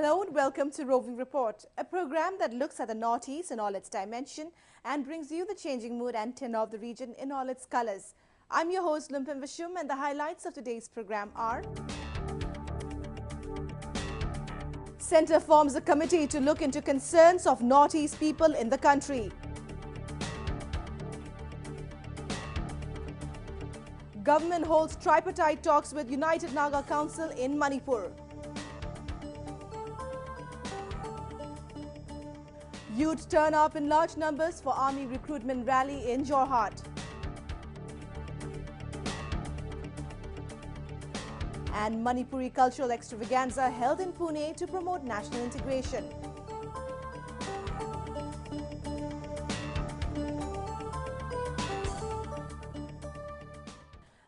Hello and welcome to Roving Report, a program that looks at the Northeast in all its dimension and brings you the changing mood and tenor of the region in all its colors. I'm your host Lumpin Vishum, and the highlights of today's program are: Centre forms a committee to look into concerns of Northeast people in the country. Government holds tripartite talks with United Naga Council in Manipur. Youth turn up in large numbers for army recruitment rally in Jorhat. And Manipuri cultural extravaganza held in Pune to promote national integration.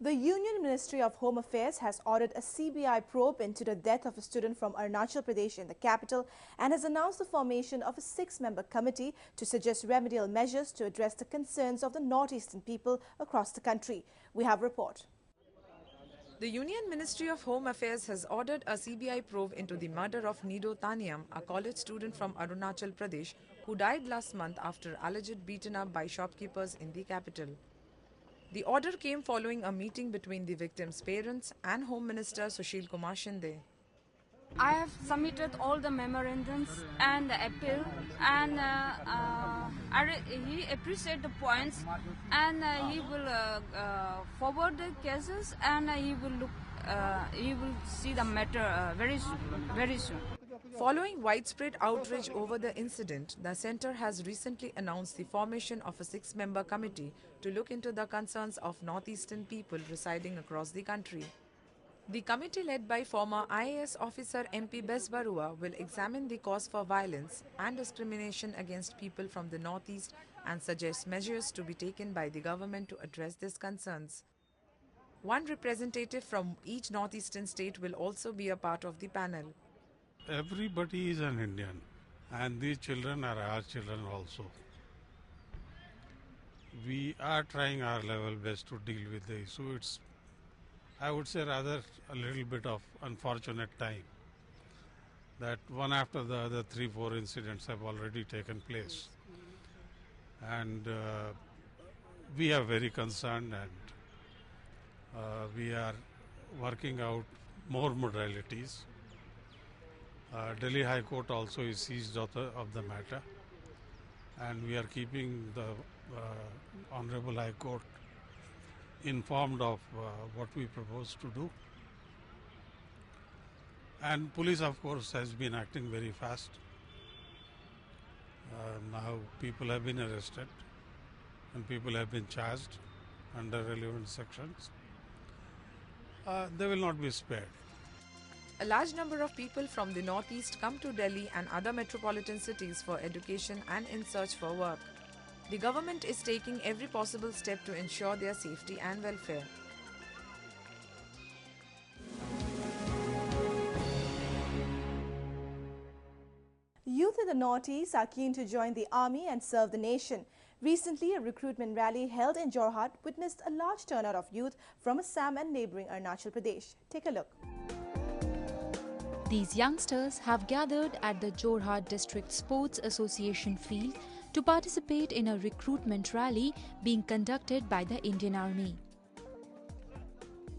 The Union Ministry of Home Affairs has ordered a CBI probe into the death of a student from Arunachal Pradesh in the capital and has announced the formation of a 6-member committee to suggest remedial measures to address the concerns of the northeastern people across the country. We have a report. The Union Ministry of Home Affairs has ordered a CBI probe into the murder of Nido Taniam, a college student from Arunachal Pradesh, who died last month after alleged beaten up by shopkeepers in the capital. The order came following a meeting between the victim's parents and Home Minister Sushil Kumar Shinde. I have submitted all the memorandums and the appeal, and he appreciates the points, and he will forward the cases, and he will see the matter very soon. Following widespread outrage over the incident, the centre has recently announced the formation of a 6-member committee to look into the concerns of northeastern people residing across the country. The committee, led by former IAS officer MP Bes Barua, will examine the cause for violence and discrimination against people from the northeast and suggest measures to be taken by the government to address these concerns. One representative from each northeastern state will also be a part of the panel. Everybody is an Indian, and these children are our children also. We are trying our level best to deal with the issue. It's, I would say, rather a little bit of unfortunate time that one after the other 3-4 incidents have already taken place, and we are very concerned, and we are working out more modalities. Delhi High Court also is seized of the matter, and we are keeping the Honorable High Court informed of what we propose to do. And police, of course, has been acting very fast. Now people have been arrested and people have been charged under relevant sections. They will not be spared. A large number of people from the northeast come to Delhi and other metropolitan cities for education and in search for work. The government is taking every possible step to ensure their safety and welfare. Youth in the Northeast are keen to join the army and serve the nation. Recently, a recruitment rally held in Jorhat witnessed a large turnout of youth from Assam and neighbouring Arunachal Pradesh. Take a look. These youngsters have gathered at the Jorhat District Sports Association field to participate in a recruitment rally being conducted by the Indian Army.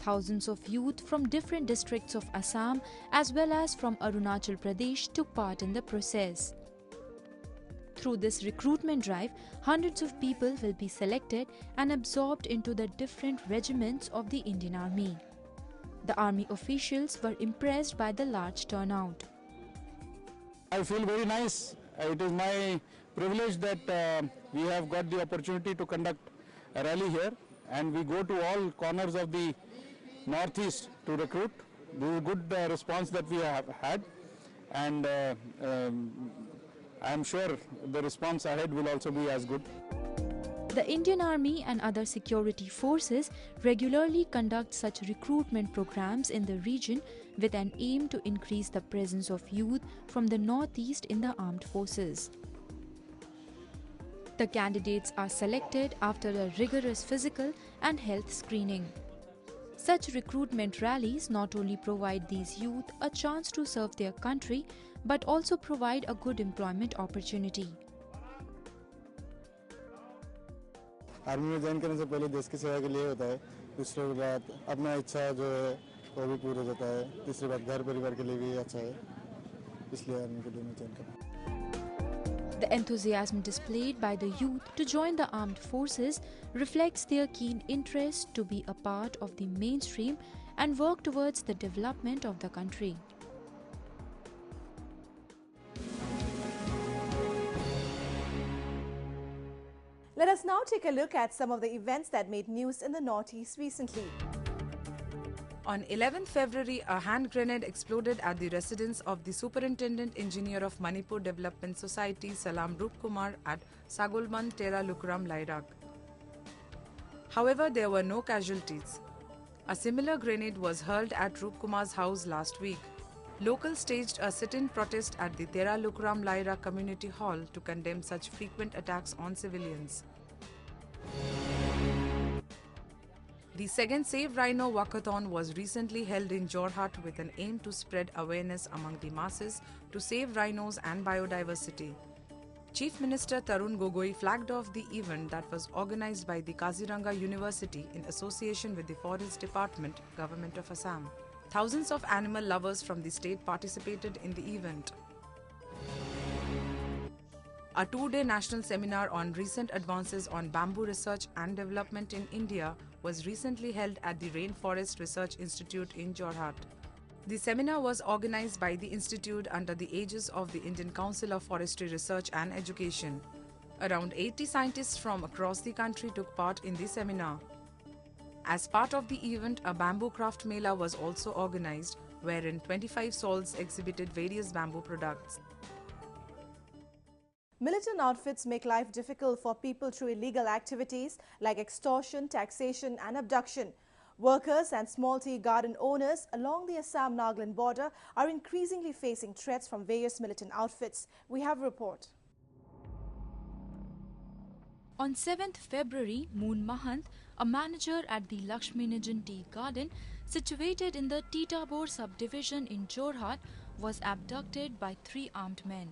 Thousands of youth from different districts of Assam as well as from Arunachal Pradesh took part in the process. Through this recruitment drive, hundreds of people will be selected and absorbed into the different regiments of the Indian Army. The army officials were impressed by the large turnout. I feel very nice. It is my privilege that we have got the opportunity to conduct a rally here, and we go to all corners of the northeast to recruit. This is a good response that we have had, and I am sure the response ahead will also be as good. The Indian Army and other security forces regularly conduct such recruitment programs in the region with an aim to increase the presence of youth from the northeast in the armed forces. The candidates are selected after a rigorous physical and health screening. Such recruitment rallies not only provide these youth a chance to serve their country, but also provide a good employment opportunity. Army में join करने से पहले देश की सेवा के लिए होता है, दूसरी बात अपना इच्छा जो है वो भी पूरा होता है, तीसरी बात घर परिवार के लिए भी अच्छा है, इसलिए आर्मी के लिए मैं ज्वाइन करता हूँ. The enthusiasm displayed by the youth to join the armed forces reflects their keen interest to be a part of the mainstream and work towards the development of the country. Let us now take a look at some of the events that made news in the Northeast recently. On 11th February, a hand grenade exploded at the residence of the Superintendent Engineer of Manipur Development Society, Salam Rup Kumar, at Sagolman, Tera Lukram, Lairak. However, there were no casualties. A similar grenade was hurled at Rup Kumar's house last week. Locals staged a sit-in protest at the Tera Lukram, Lairak Community Hall to condemn such frequent attacks on civilians. The second Save Rhino Walkathon was recently held in Jorhat with an aim to spread awareness among the masses to save rhinos and biodiversity. Chief Minister Tarun Gogoi flagged off the event that was organized by the Kaziranga University in association with the Forest Department, Government of Assam. Thousands of animal lovers from the state participated in the event. A two-day national seminar on recent advances on bamboo research and development in India was recently held at the Rainforest Research Institute in Jorhat. The seminar was organized by the institute under the aegis of the Indian Council of Forestry Research and Education. Around 80 scientists from across the country took part in the seminar. As part of the event, a bamboo craft mela was also organized, wherein 25 stalls exhibited various bamboo products. Militant outfits make life difficult for people through illegal activities like extortion, taxation and abduction. Workers and small tea garden owners along the Assam-Nagaland border are increasingly facing threats from various militant outfits. We have a report. On 7th February, Moon Mahant, a manager at the Lakshminajan Tea Garden situated in the Titabor subdivision in Jorhat, was abducted by 3 armed men.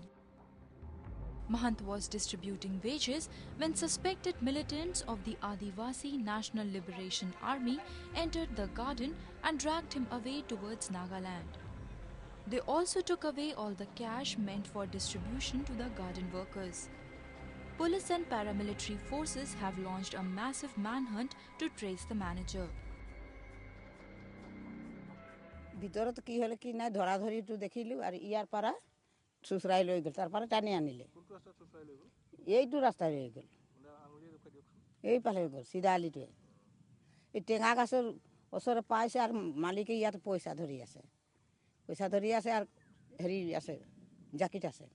Mahant was distributing wages when suspected militants of the Adivasi National Liberation Army entered the garden and dragged him away towards Nagaland. They also took away all the cash meant for distribution to the garden workers. Police and paramilitary forces have launched a massive manhunt to trace the manager. ভিতৰত কি হলে কি নাই ধৰা ধৰিটো দেখিলো আৰু ইয়াৰ পৰা সুসৰাই লৈ গল তাৰ পৰা টানি আনিলে এইটো ৰাস্তা লৈ গল এই পালে গল সিধা আলিটোৱে এই টেঙা গাছৰ ওচৰত পাইছে আৰু মালিকে ইয়াত পইচা ধৰি আছে আৰু হেৰি আছে জাকিট আছে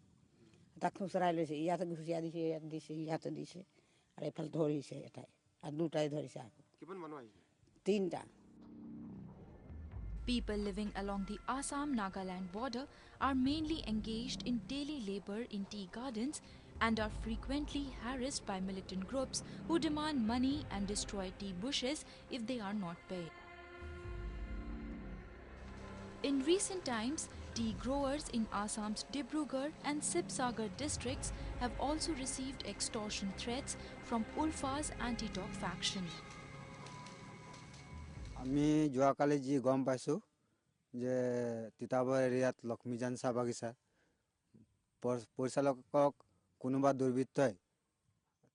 তাক সুসৰাই লৈছে ইয়াত ঘুচিয়া দিছে ইয়াত দিছে আৰু এফাল ধৰিছে এটাই আৰু দুটাই ধৰিছে কিমান মানুহ আহিছে 3টা. People living along the Assam-Nagaland border are mainly engaged in daily labor in tea gardens and are frequently harassed by militant groups who demand money and destroy tea bushes if they are not paid. In recent times, tea growers in Assam's Dibrugarh and Sibsagar districts have also received extortion threats from Ulfa's anti-talk faction. আমি যোৱাকালি যি গম পাইছোঁ যে তিতাবৰ এৰিয়াত লক্ষ্মীজান চাহ বাগিচা পৰিচালকক কোনোবা দুৰ্বৃত্তই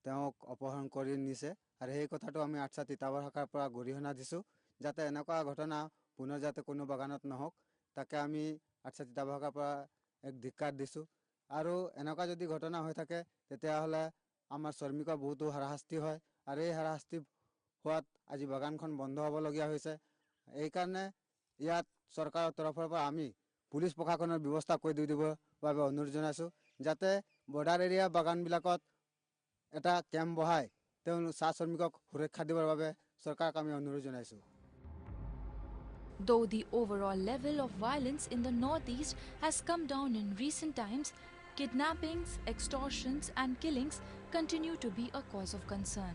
তেওঁক অপহৰণ কৰি নিছে আৰু সেই কথাটো আমি আঠছা তিতাবৰ শাখাৰ পৰা গৰিহণা দিছোঁ যাতে এনেকুৱা ঘটনা পুনৰ যাতে কোনো বাগানত নহওক তাকে আমি আঠছা তিতাবৰ শাখাৰ পৰা এক ধিক্কাৰ দিছোঁ আৰু এনেকুৱা যদি ঘটনা হৈ থাকে তেতিয়াহ'লে আমাৰ শ্ৰমিকৰ বহুতো হাৰাশাস্তি হয় আৰু এই হাৰাশাস্তি হোৱাত আজি বাগানখন বন্ধ হ'বলগীয়া হৈছে এই কাৰণে ইয়াত চৰকাৰৰ তৰফৰ পৰা আমি পুলিচ প্ৰশাসনৰ ব্যৱস্থা কৰি দিবৰ বাবে অনুৰোধ জনাইছোঁ যাতে বৰ্ডাৰ এৰিয়া বাগানবিলাকত এটা কেম্প বহাই তেওঁ চাহ শ্ৰমিকক সুৰক্ষা দিবৰ বাবে চৰকাৰক আমি অনুৰোধ জনাইছোঁ Though the overall level of violence in the northeast has come down in recent times, kidnappings, extortions and killings continue to be a cause of concern.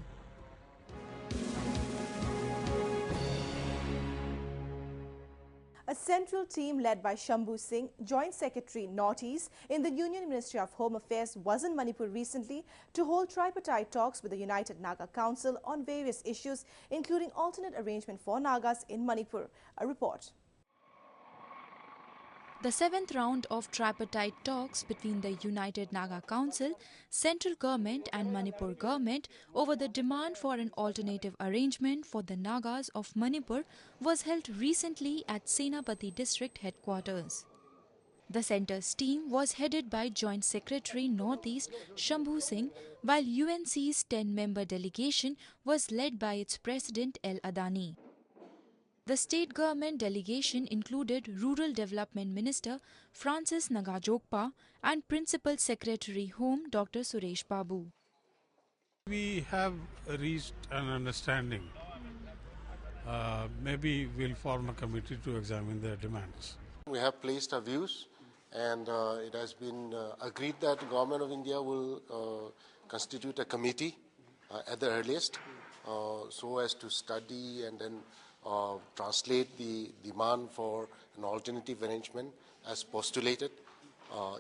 A central team led by Shambhu Singh, Joint Secretary Northeast in the Union Ministry of Home Affairs, was in Manipur recently to hold tripartite talks with the United Naga Council on various issues, including alternate arrangement for Nagas in Manipur. A report. The seventh round of tripartite talks between the United Naga Council, central government and Manipur government over the demand for an alternative arrangement for the Nagas of Manipur was held recently at Senapati district headquarters. The centre's team was headed by Joint Secretary Northeast Shambhu Singh, while UNC's 10-member delegation was led by its president L. Adani. The state government delegation included Rural Development Minister Francis Nagajokpa and Principal Secretary Home Dr. Suresh Babu. We have reached an understanding. Maybe we'll form a committee to examine their demands. We have placed our views, and it has been agreed that the Government of India will constitute a committee at the earliest so as to study and then translate the demand for an alternative arrangement as postulated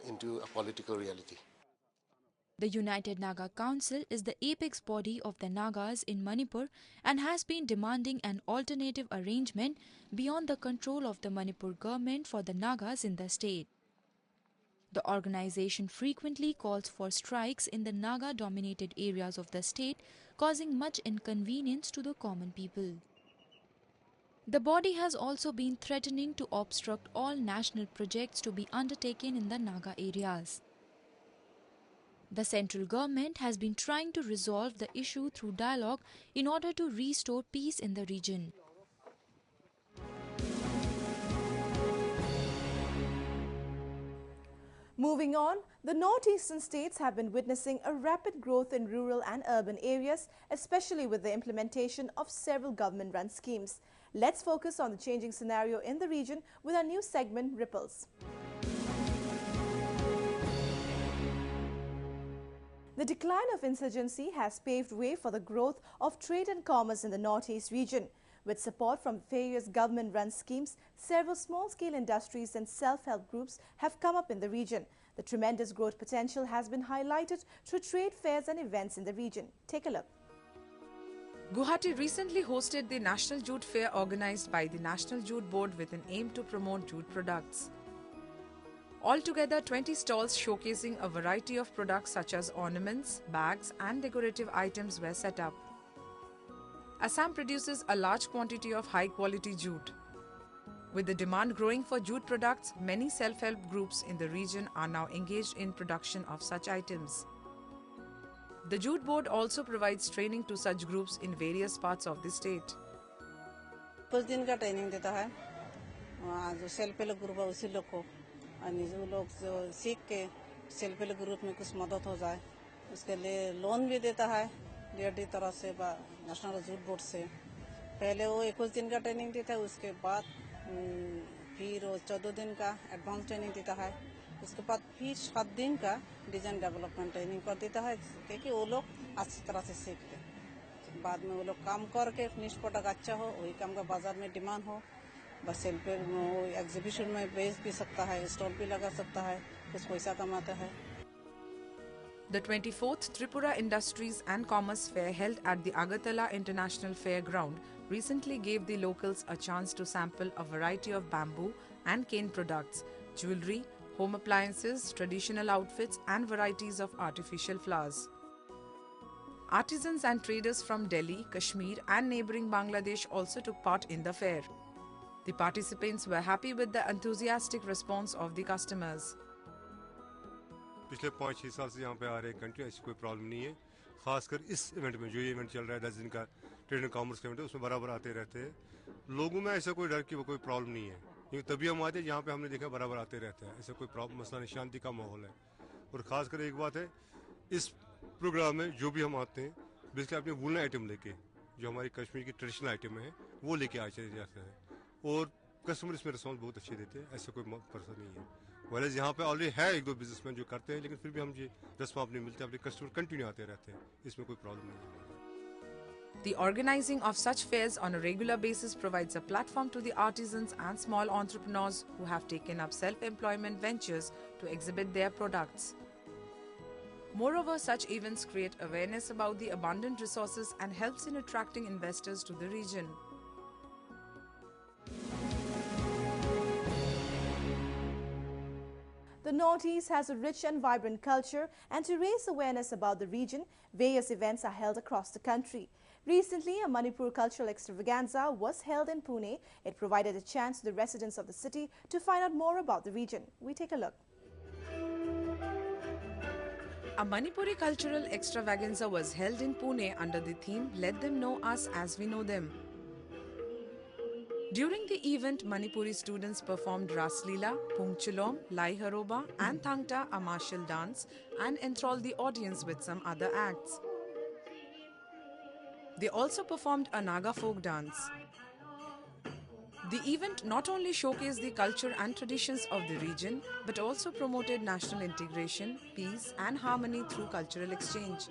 into a political reality. The United Naga Council is the apex body of the Nagas in Manipur and has been demanding an alternative arrangement beyond the control of the Manipur government for the Nagas in the state. The organization frequently calls for strikes in the Naga-dominated areas of the state, causing much inconvenience to the common people. The body has also been threatening to obstruct all national projects to be undertaken in the Naga areas. The central government has been trying to resolve the issue through dialogue in order to restore peace in the region. Moving on, the northeastern states have been witnessing a rapid growth in rural and urban areas, especially with the implementation of several government-run schemes. Let's focus on the changing scenario in the region with our new segment, Ripples. The decline of insurgency has paved way for the growth of trade and commerce in the northeast region. With support from various government-run schemes, several small-scale industries and self-help groups have come up in the region. The tremendous growth potential has been highlighted through trade fairs and events in the region. Take a look. Guwahati recently hosted the National Jute Fair organized by the National Jute Board with an aim to promote jute products. Altogether, 20 stalls showcasing a variety of products such as ornaments, bags and decorative items were set up. Assam produces a large quantity of high-quality jute. With the demand growing for jute products, many self-help groups in the region are now engaged in production of such items. The Jute Board also provides training to such groups in various parts of the state. कुछ दिन का training देता है जो self help group है उसी लोग को जो लोग जो सीख के सेल्फ हेल्प ग्रुप में कुछ मदद हो जाए उसके लिए लोन भी देता है डीआरडी तरफ से नेशनल जूट बोर्ड से पहले वो 21 दिन का ट्रेनिंग देता है उसके बाद फिर वो 14 दिन का एडवांस ट्रेनिंग देता है उसके बाद फिर 7 दिन का डिजाइन डेवलपमेंट ट्रेनिंग कर देता है ताकि वो लोग अच्छी तरह से सीख लें बाद में वो लोग काम करके फिनिश प्रोडक्ट अच्छा हो वही काम का बाजार में डिमांड हो बस सेल पे एग्जीबिशन में बेच भी सकता है स्टॉल भी लगा सकता है कुछ पैसा कमाता है. The 24th Tripura Industries and Commerce Fair held at the Agartala International Fairground recently gave the locals a chance to sample a variety of bamboo and cane products, jewelry, home appliances, traditional outfits and varieties of artificial flowers. Artisans and traders from Delhi, Kashmir and neighbouring Bangladesh also took part in the fair. The participants were happy with the enthusiastic response of the customers. पिछले 5-6 साल से यहाँ पे आ रहे हैं continue ऐसी कोई problem नहीं है खासकर इस इवेंट में जो ये इवेंट चल रहा है 10 दिन का ट्रेड एंड कॉमर्स का इवेंट है उसमें बराबर आते रहते हैं लोगों में ऐसा कोई डर की कोई प्रॉब्लम नहीं है क्योंकि तभी हम आते हैं जहाँ पे हमने देखा बराबर आते रहते हैं ऐसा कोई प्रॉब्लम मसला नहीं शांति का माहौल है और ख़ासकर एक बात है इस प्रोग्राम में जो भी हम आते हैं बेसिकली अपने वुलन आइटम लेके जो हमारी कश्मीर की ट्रेडिशनल आइटम है वो लेके आ चले जाते हैं और कस्टमर इसमें रिस्पॉन्स बहुत अच्छे देते हैं ऐसा कोई पर्सन नहीं है वाले यहाँ पे ऑलरेडी है 1-2 बिजनेसमैन जो करते हैं लेकिन फिर भी हम ये रिस्पॉन्स नहीं मिलते अपने कस्टमर कंटिन्यू आते रहते हैं इसमें कोई प्रॉब्लम नहीं है. The organizing of such fairs on a regular basis provides a platform to the artisans and small entrepreneurs who have taken up self-employment ventures to exhibit their products. Moreover, such events create awareness about the abundant resources and helps in attracting investors to the region. The Northeast has a rich and vibrant culture, and to raise awareness about the region, various events are held across the country. Recently, a Manipur cultural extravaganza was held in Pune. It provided a chance to the residents of the city to find out more about the region. We take a look. A Manipuri cultural extravaganza was held in Pune under the theme Let Them Know Us As We Know Them. During the event, Manipuri students performed Ras Leela, Pungchulom, Lai Haroba and Thangta, a martial dance, and enthralled the audience with some other acts. They also performed a Naga folk dance. The event not only showcased the culture and traditions of the region, but also promoted national integration, peace and harmony through cultural exchange.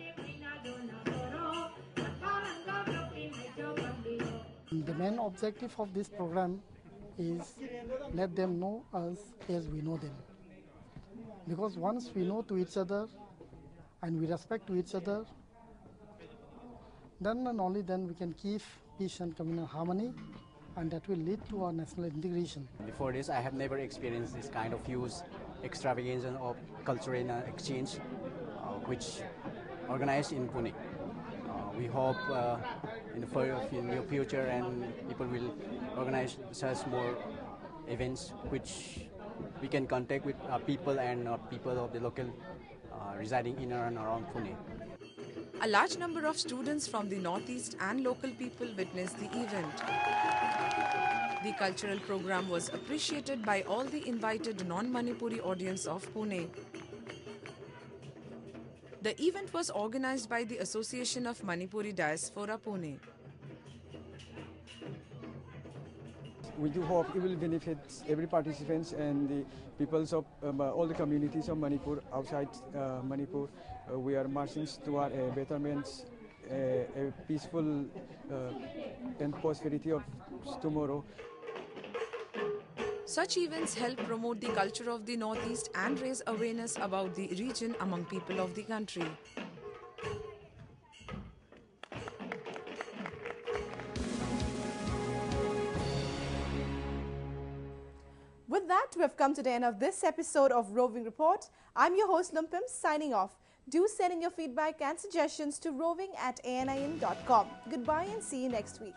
The main objective of this program is let them know us as we know them. Because once we know to each other and we respect to each other, then and only then we can keep peace and communal harmony, and that will lead to our national integration. Before this, I have never experienced this kind of huge extravaganza of cultural exchange, which organized in Pune. We hope in the near future and people will organize such more events which we can contact with people and people of the local residing in and around Pune. A large number of students from the Northeast and local people witnessed the event. The cultural program was appreciated by all the invited non-Manipuri audience of Pune. The event was organized by the Association of Manipuri Diaspora Pune. We do hope it will benefit every participant and the peoples of all the communities of Manipur outside Manipur. We are marching toward a betterment, a peaceful and prosperity of tomorrow. Such events help promote the culture of the Northeast and raise awareness about the region among people of the country. With that, we have come to the end of this episode of Roving Report. I'm your host Lumpim, signing off. Do send in your feedback and suggestions to roving@anin.com. Goodbye and see you next week.